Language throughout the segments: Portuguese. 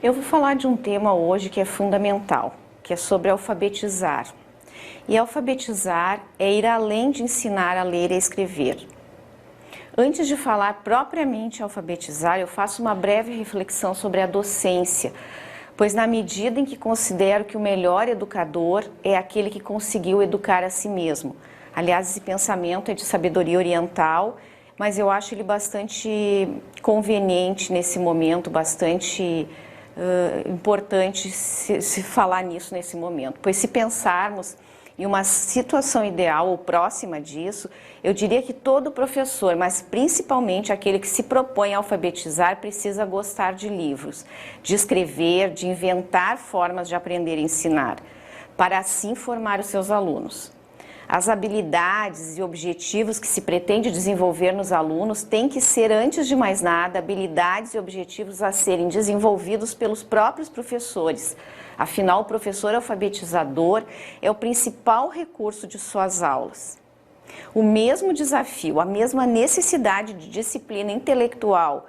Eu vou falar de um tema hoje que é fundamental, que é sobre alfabetizar. E alfabetizar é ir além de ensinar a ler e a escrever. Antes de falar propriamente alfabetizar, eu faço uma breve reflexão sobre a docência, pois na medida em que considero que o melhor educador é aquele que conseguiu educar a si mesmo. Aliás, esse pensamento é de sabedoria oriental, mas eu acho ele bastante conveniente nesse momento, bastante importante se falar nisso nesse momento, pois se pensarmos em uma situação ideal ou próxima disso, eu diria que todo professor, mas principalmente aquele que se propõe a alfabetizar, precisa gostar de livros, de escrever, de inventar formas de aprender e ensinar, para assim formar os seus alunos. As habilidades e objetivos que se pretende desenvolver nos alunos têm que ser, antes de mais nada, habilidades e objetivos a serem desenvolvidos pelos próprios professores. Afinal, o professor alfabetizador é o principal recurso de suas aulas. O mesmo desafio, a mesma necessidade de disciplina intelectual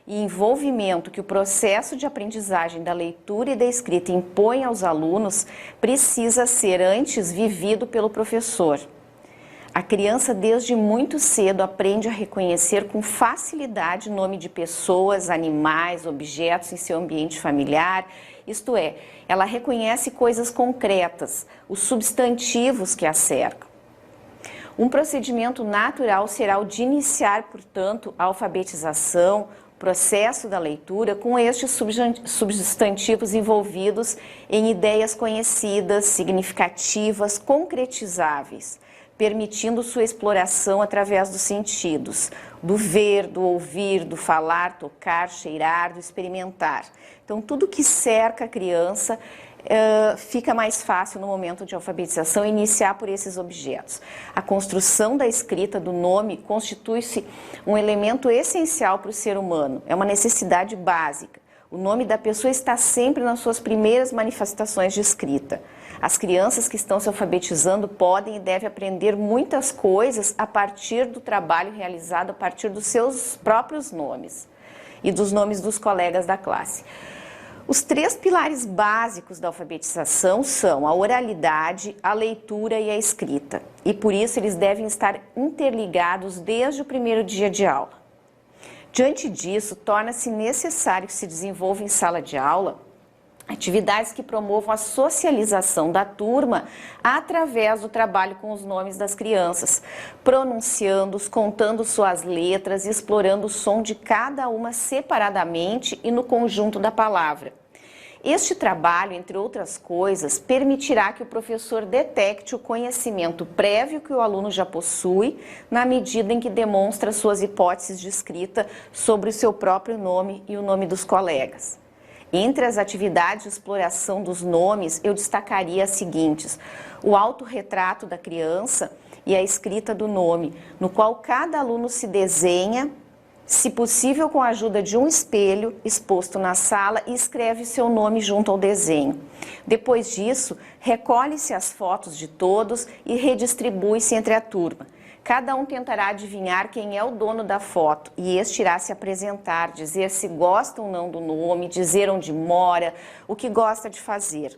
e envolvimento que o processo de aprendizagem da leitura e da escrita impõe aos alunos precisa ser antes vivido pelo professor. A criança desde muito cedo aprende a reconhecer com facilidade o nome de pessoas, animais, objetos em seu ambiente familiar, isto é, ela reconhece coisas concretas, os substantivos que a cercam. Um procedimento natural será o de iniciar, portanto, a alfabetização, processo da leitura com estes substantivos envolvidos em ideias conhecidas, significativas, concretizáveis, permitindo sua exploração através dos sentidos, do ver, do ouvir, do falar, tocar, cheirar, do experimentar. Então, tudo que cerca a criança fica mais fácil no momento de alfabetização iniciar por esses objetos. A construção da escrita do nome constitui-se um elemento essencial para o ser humano, é uma necessidade básica. O nome da pessoa está sempre nas suas primeiras manifestações de escrita. As crianças que estão se alfabetizando podem e devem aprender muitas coisas a partir do trabalho realizado a partir dos seus próprios nomes e dos nomes dos colegas da classe. Os três pilares básicos da alfabetização são a oralidade, a leitura e a escrita, e por isso eles devem estar interligados desde o primeiro dia de aula. Diante disso, torna-se necessário que se desenvolva em sala de aula atividades que promovam a socialização da turma através do trabalho com os nomes das crianças, pronunciando-os, contando suas letras, explorando o som de cada uma separadamente e no conjunto da palavra. Este trabalho, entre outras coisas, permitirá que o professor detecte o conhecimento prévio que o aluno já possui, na medida em que demonstra suas hipóteses de escrita sobre o seu próprio nome e o nome dos colegas. Entre as atividades de exploração dos nomes, eu destacaria as seguintes: o autorretrato da criança e a escrita do nome, no qual cada aluno se desenha, se possível com a ajuda de um espelho exposto na sala, e escreve seu nome junto ao desenho. Depois disso, recolhe-se as fotos de todos e redistribui-se entre a turma. Cada um tentará adivinhar quem é o dono da foto e este irá se apresentar, dizer se gosta ou não do nome, dizer onde mora, o que gosta de fazer.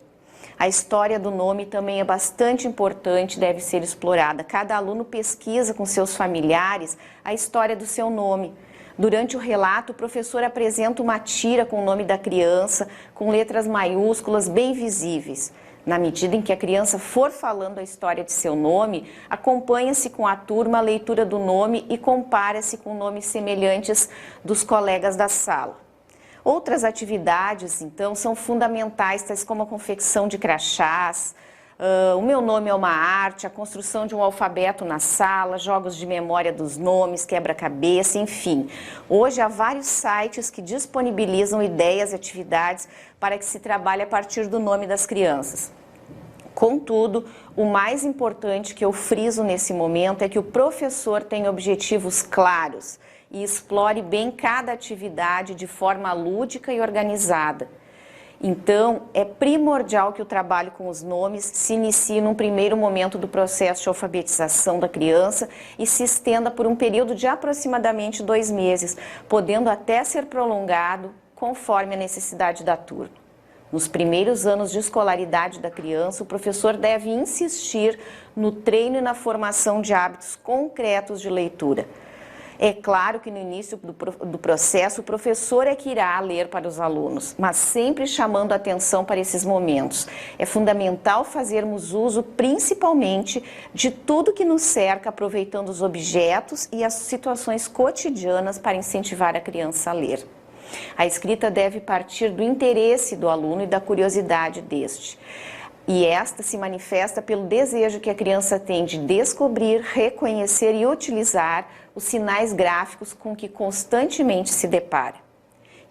A história do nome também é bastante importante, deve ser explorada. Cada aluno pesquisa com seus familiares a história do seu nome. Durante o relato, o professor apresenta uma tira com o nome da criança, com letras maiúsculas bem visíveis. Na medida em que a criança for falando a história de seu nome, acompanha-se com a turma a leitura do nome e compara-se com nomes semelhantes dos colegas da sala. Outras atividades, então, são fundamentais, tais como a confecção de crachás, o meu nome é uma arte, a construção de um alfabeto na sala, jogos de memória dos nomes, quebra-cabeça, enfim. Hoje há vários sites que disponibilizam ideias e atividades para que se trabalhe a partir do nome das crianças. Contudo, o mais importante que eu friso nesse momento é que o professor tenha objetivos claros e explore bem cada atividade de forma lúdica e organizada. Então, é primordial que o trabalho com os nomes se inicie num primeiro momento do processo de alfabetização da criança e se estenda por um período de aproximadamente 2 meses, podendo até ser prolongado conforme a necessidade da turma. Nos primeiros anos de escolaridade da criança, o professor deve insistir no treino e na formação de hábitos concretos de leitura. É claro que no início do processo o professor é que irá ler para os alunos, mas sempre chamando atenção para esses momentos. É fundamental fazermos uso principalmente de tudo que nos cerca, aproveitando os objetos e as situações cotidianas para incentivar a criança a ler. A escrita deve partir do interesse do aluno e da curiosidade deste. E esta se manifesta pelo desejo que a criança tem de descobrir, reconhecer e utilizar os sinais gráficos com que constantemente se depara.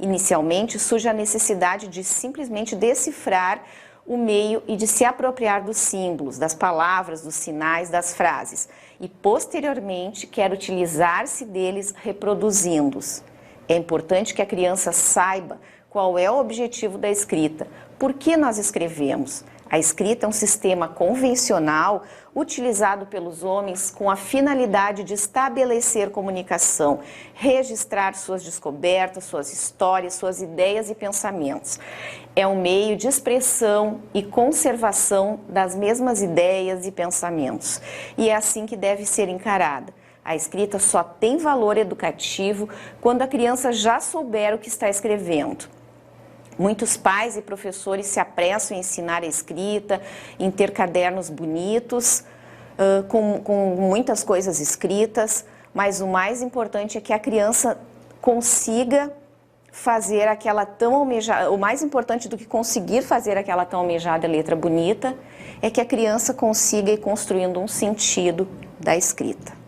Inicialmente, surge a necessidade de simplesmente decifrar o meio e de se apropriar dos símbolos, das palavras, dos sinais, das frases. E, posteriormente, quer utilizar-se deles reproduzindo-os. É importante que a criança saiba qual é o objetivo da escrita, por que nós escrevemos. A escrita é um sistema convencional utilizado pelos homens com a finalidade de estabelecer comunicação, registrar suas descobertas, suas histórias, suas ideias e pensamentos. É um meio de expressão e conservação das mesmas ideias e pensamentos. E é assim que deve ser encarada. A escrita só tem valor educativo quando a criança já souber o que está escrevendo. Muitos pais e professores se apressam em ensinar a escrita, em ter cadernos bonitos, com muitas coisas escritas, mas o mais importante é que a criança consiga fazer aquela tão almejada, o mais importante do que conseguir fazer aquela tão almejada letra bonita, é que a criança consiga ir construindo um sentido da escrita.